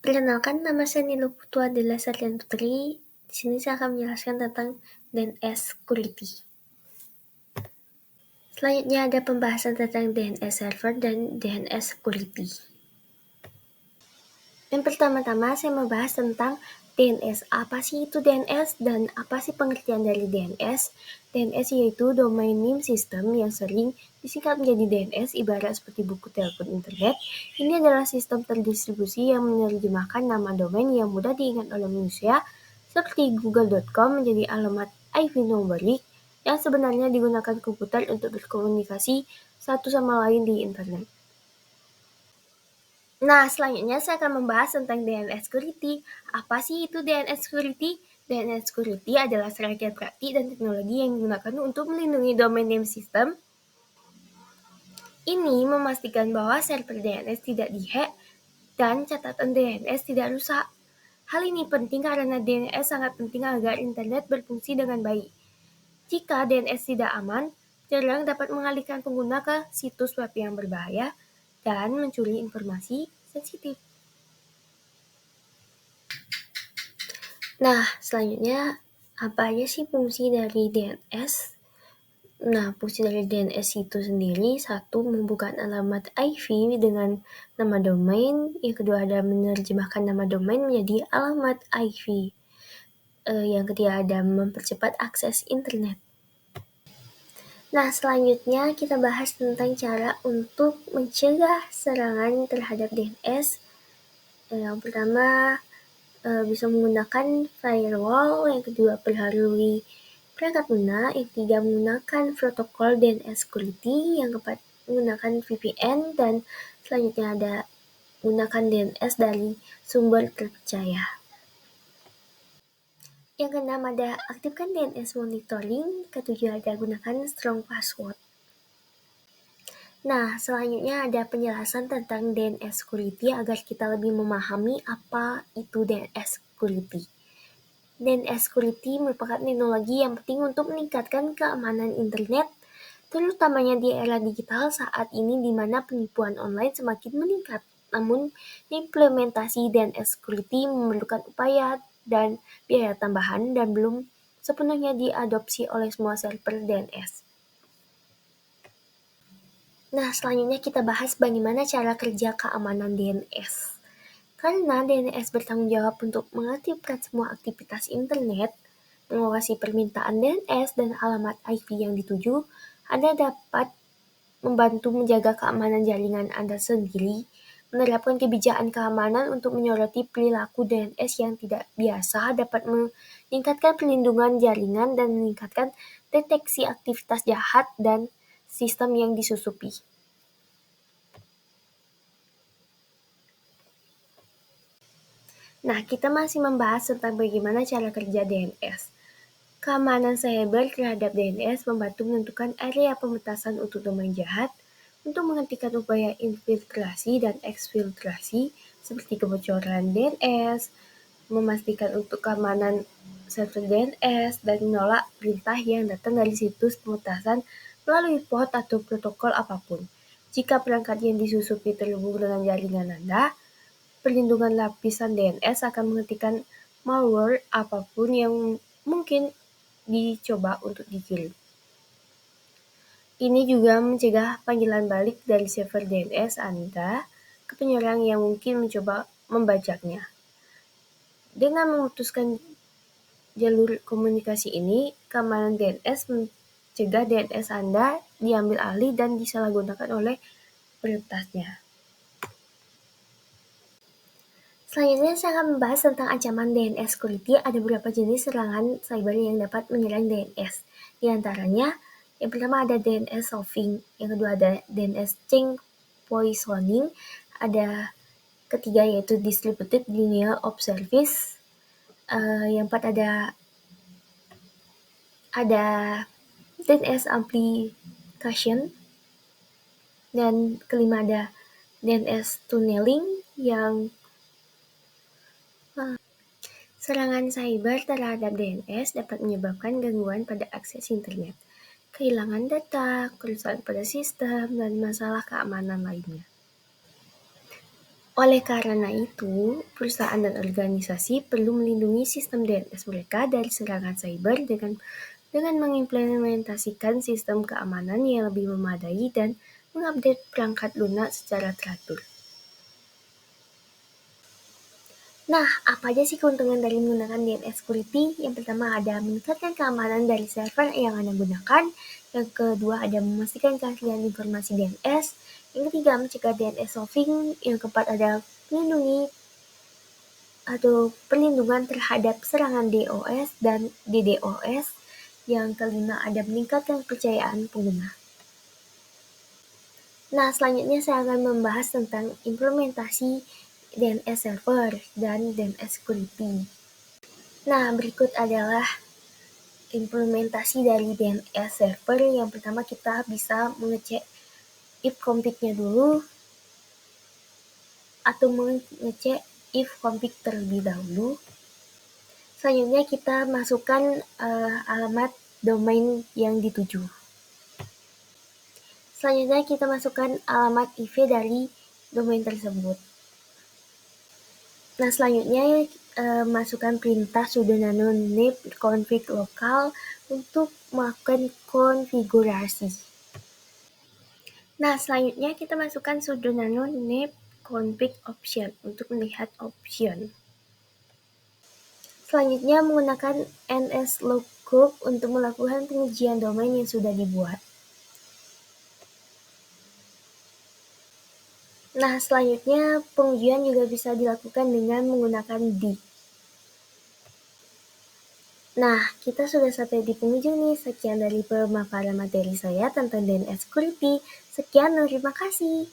Perkenalkan, nama saya Nilu Putu Adela Sarjan Putri. Di sini saya akan menjelaskan tentang DNS Security. Selanjutnya ada pembahasan tentang DNS Server dan DNS Security. Yang pertama-tama saya membahas tentang DNS. Apa sih itu DNS dan apa sih pengertian dari DNS? DNS yaitu Domain Name System yang sering disingkat menjadi DNS, ibarat seperti buku telepon internet. Ini adalah sistem terdistribusi yang menerjemahkan nama domain yang mudah diingat oleh manusia, seperti google.com menjadi alamat IP numerik yang sebenarnya digunakan komputer untuk berkomunikasi satu sama lain di internet. Nah, selanjutnya saya akan membahas tentang DNS Security. Apa sih itu DNS Security? DNS Security adalah serangkaian praktik dan teknologi yang digunakan untuk melindungi domain name system. Ini memastikan bahwa server DNS tidak dihack dan catatan DNS tidak rusak. Hal ini penting karena DNS sangat penting agar internet berfungsi dengan baik. Jika DNS tidak aman, jaringan dapat mengalihkan pengguna ke situs web yang berbahaya dan mencuri informasi sensitif. Nah, selanjutnya apa aja sih fungsi dari DNS? Nah, fungsi dari DNS itu sendiri, satu, membuka alamat IP dengan nama domain. Yang kedua, ada menerjemahkan nama domain menjadi alamat IP. Yang ketiga, ada mempercepat akses internet. Nah, selanjutnya kita bahas tentang cara untuk mencegah serangan terhadap DNS. Yang pertama, bisa menggunakan firewall. Yang kedua, perbarui perangkat lunak. Yang ketiga, menggunakan protokol DNS security. Yang keempat, menggunakan VPN. Dan selanjutnya ada menggunakan DNS dari sumber terpercaya. Yang keenam, ada aktifkan DNS monitoring. Ketujuh, ada gunakan strong password. Nah, selanjutnya ada penjelasan tentang DNS security agar kita lebih memahami apa itu DNS security. DNS security merupakan teknologi yang penting untuk meningkatkan keamanan internet, terutamanya di era digital saat ini di mana penipuan online semakin meningkat. Namun, implementasi DNS security memerlukan upaya dan biaya tambahan dan belum sepenuhnya diadopsi oleh semua server DNS. Nah, selanjutnya kita bahas bagaimana cara kerja keamanan DNS. Karena DNS bertanggung jawab untuk mengaktifkan semua aktivitas internet, mengawasi permintaan DNS dan alamat IP yang dituju, Anda dapat membantu menjaga keamanan jaringan Anda sendiri, menerapkan kebijakan keamanan untuk menyoroti perilaku DNS yang tidak biasa, dapat meningkatkan perlindungan jaringan dan meningkatkan deteksi aktivitas jahat dan sistem yang disusupi. Nah, kita masih membahas tentang bagaimana cara kerja DNS. Keamanan cyber terhadap DNS membantu menentukan area pemetasan untuk domain jahat, untuk menghentikan upaya infiltrasi dan eksfiltrasi seperti kebocoran DNS, memastikan untuk keamanan server DNS, dan menolak perintah yang datang dari situs pemetasan melalui port atau protokol apapun. Jika perangkat yang disusupi terhubung dengan jaringan Anda, perlindungan lapisan DNS akan menghentikan malware apapun yang mungkin dicoba untuk dikirim. Ini juga mencegah panggilan balik dari server DNS Anda ke penyerang yang mungkin mencoba membajaknya. Dengan memutuskan jalur komunikasi ini, keamanan DNS mencegah DNS Anda diambil alih dan disalahgunakan oleh peretasnya. Selanjutnya saya akan membahas tentang ancaman DNS security. Ada beberapa jenis serangan cyber yang dapat menyerang DNS. Di antaranya, yang pertama ada DNS stuffing, yang kedua ada DNS chain poisoning, ada ketiga yaitu distributed denial of service, yang keempat ada DNS amplification, dan kelima ada DNS tunneling. Yang serangan cyber terhadap DNS dapat menyebabkan gangguan pada akses internet, kehilangan data, kerusakan pada sistem, dan masalah keamanan lainnya. Oleh karena itu, perusahaan dan organisasi perlu melindungi sistem DNS mereka dari serangan cyber dengan mengimplementasikan sistem keamanan yang lebih memadai dan mengupdate perangkat lunak secara teratur. Nah, apa aja sih keuntungan dari menggunakan DNS security? Yang pertama ada meningkatkan keamanan dari server yang Anda gunakan. Yang kedua ada memastikan keaslian informasi DNS. Yang ketiga mencegah DNS stuffing. Yang keempat ada melindungi atau perlindungan terhadap serangan DOS dan DDoS. Yang kelima ada meningkatkan kepercayaan pengguna. Nah, selanjutnya saya akan membahas tentang implementasi DNS server dan DNS security. Nah, berikut adalah implementasi dari DNS server. Yang pertama kita bisa mengecek if config-nya dulu atau mengecek if config terlebih dahulu. Selanjutnya kita masukkan alamat domain yang dituju. Selanjutnya kita masukkan alamat IP dari domain tersebut. Nah, selanjutnya masukkan perintah sudo nano nip config lokal untuk melakukan konfigurasi. Nah, selanjutnya kita masukkan sudo nano nip config option untuk melihat option. Selanjutnya menggunakan nslookup untuk melakukan pengujian domain yang sudah dibuat. Nah, selanjutnya pengujian juga bisa dilakukan dengan menggunakan dig. Nah, kita sudah sampai di penghujung nih. Sekian dari pemaparan materi saya tentang DNS security. Sekian, terima kasih.